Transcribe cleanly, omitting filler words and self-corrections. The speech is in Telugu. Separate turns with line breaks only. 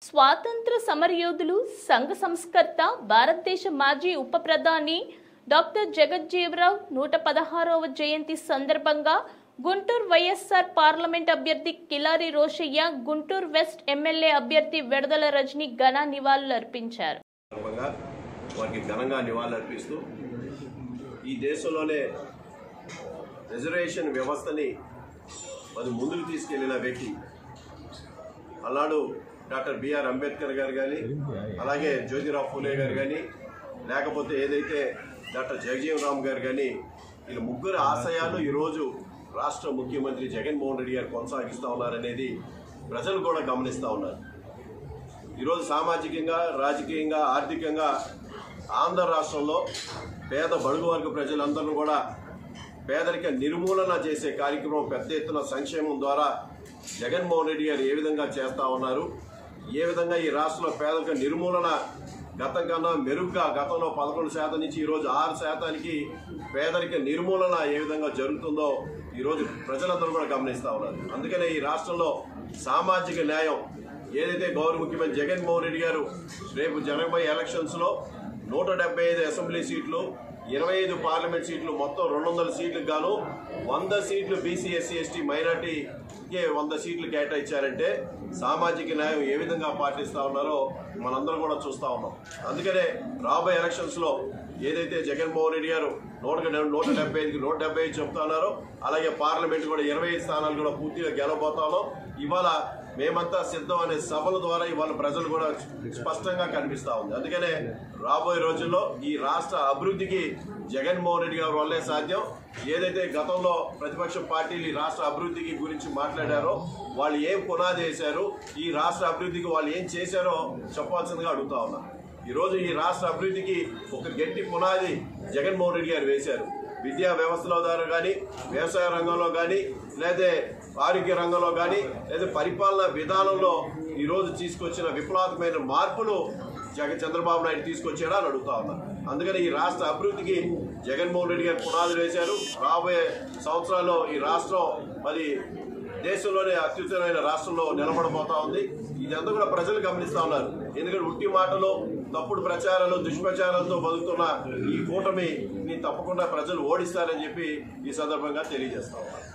స్వాతంత్ర సమరయోధులు సంఘ సంస్కర్త భారతదేశ మాజీ ఉప ప్రధాని డాక్టర్ జగజ్జీవరావు 116వ జయంతి సందర్భంగా గుంటూరు వైఎస్ఆర్ పార్లమెంట్ అభ్యర్థి కిలారి రోషయ్య, గుంటూరు వెస్ట్ ఎమ్మెల్యే అభ్యర్థి విడదల రజని ఘన నివాళులర్పించారు.
వారికి ఘనంగా నివాళులర్పిస్తూ ఈ దేశంలోనే రిజర్వేషన్ వ్యవస్థని అది ముందుకు తీసుకెళ్లిన వ్యక్తి అన్నాడు డాక్టర్ బిఆర్ అంబేద్కర్ గారు కానీ, అలాగే జ్యోతిరావు ఫూలే గారు కానీ, లేకపోతే ఏదైతే డాక్టర్ జగజీవన్ గారు కానీ, వీళ్ళ ముగ్గురు ఆశయాలు ఈరోజు రాష్ట్ర ముఖ్యమంత్రి జగన్మోహన్ రెడ్డి గారు కొనసాగిస్తూ ఉన్నారనేది ప్రజలు కూడా గమనిస్తూ ఉన్నారు. ఈరోజు సామాజికంగా, రాజకీయంగా, ఆర్థికంగా ఆంధ్ర రాష్ట్రంలో పేద బడుగు వర్గ ప్రజలందరూ కూడా పేదరిక నిర్మూలన చేసే కార్యక్రమం పెద్ద ఎత్తున సంక్షేమం ద్వారా జగన్మోహన్ రెడ్డి గారు ఏ విధంగా చేస్తూ ఉన్నారు, ఏ విధంగా ఈ రాష్ట్రంలో పేదరిక నిర్మూలన గతం కన్నా మెరుగ్గా గతంలో 11% నుంచి ఈరోజు 6%కి పేదరిక నిర్మూలన ఏ విధంగా జరుగుతుందో ఈరోజు ప్రజలందరూ కూడా గమనిస్తూ ఉన్నారు. అందుకనే ఈ రాష్ట్రంలో సామాజిక న్యాయం ఏదైతే గౌరవ ముఖ్యమంత్రి జగన్మోహన్ రెడ్డి గారు రేపు జరగబోయే ఎలక్షన్స్లో 175 అసెంబ్లీ సీట్లు, 25 పార్లమెంట్ సీట్లు, మొత్తం 200 సీట్లకు గాను 100 సీట్లు బీసీ ఎస్సీ ఎస్టీ మైనార్టీకి 100 సీట్లు కేటాయించారంటే సామాజిక న్యాయం ఏ విధంగా పాటిస్తూ ఉన్నారో మనందరం కూడా చూస్తూ ఉన్నాం. అందుకనే రాబోయే ఎలక్షన్స్లో ఏదైతే జగన్మోహన్ రెడ్డి గారు 175కి 175 చెప్తా ఉన్నారో, అలాగే పార్లమెంట్ కూడా 25 స్థానాలు కూడా పూర్తిగా గెలవబోతామో ఇవాళ మేమంతా సిద్ధం అనే సభల ద్వారా ఇవాళ ప్రజలు కూడా స్పష్టంగా కనిపిస్తూ ఉంది. అందుకనే రాబోయే రోజుల్లో ఈ రాష్ట్ర అభివృద్ధికి జగన్మోహన్ రెడ్డి గారి వల్లే సాధ్యం. ఏదైతే గతంలో ప్రతిపక్ష పార్టీలు రాష్ట్ర అభివృద్ధికి గురించి మాట్లాడారో, వాళ్ళు ఏం పునాది వేశారు, ఈ రాష్ట్ర అభివృద్ధికి వాళ్ళు ఏం చేశారో చెప్పాల్సిందిగా అడుగుతా ఉన్నా. ఈరోజు ఈ రాష్ట్ర అభివృద్ధికి ఒక గట్టి పునాది జగన్మోహన్ రెడ్డి గారు వేశారు. విద్యా వ్యవస్థలో ద్వారా కానీ, వ్యవసాయ రంగంలో కానీ, లేదా ఆరోగ్య రంగంలో కానీ, లేదా పరిపాలనా విధానంలో ఈరోజు తీసుకొచ్చిన విప్లవాత్మకమైన మార్పులు చంద్రబాబు నాయుడు తీసుకొచ్చాడా అని అడుగుతా ఉన్నారు. అందుకని ఈ రాష్ట్ర అభివృద్ధికి జగన్మోహన్ రెడ్డి గారు పునాదులు వేశారు. రాబోయే సంవత్సరాల్లో ఈ రాష్ట్రం మరి దేశంలోనే అత్యుత్తమైన రాష్ట్రంలో నిలబడబోతా ఉంది. ఇదంతా కూడా ప్రజలు గమనిస్తూ ఉన్నారు. ఎందుకంటే ఉట్టి మాటలు, తప్పుడు ప్రచారాలు, దుష్ప్రచారాలతో బతుకుతున్న ఈ కూటమిని తప్పకుండా ప్రజలు ఓడిస్తారని చెప్పి ఈ సందర్భంగా తెలియజేస్తా ఉన్నారు.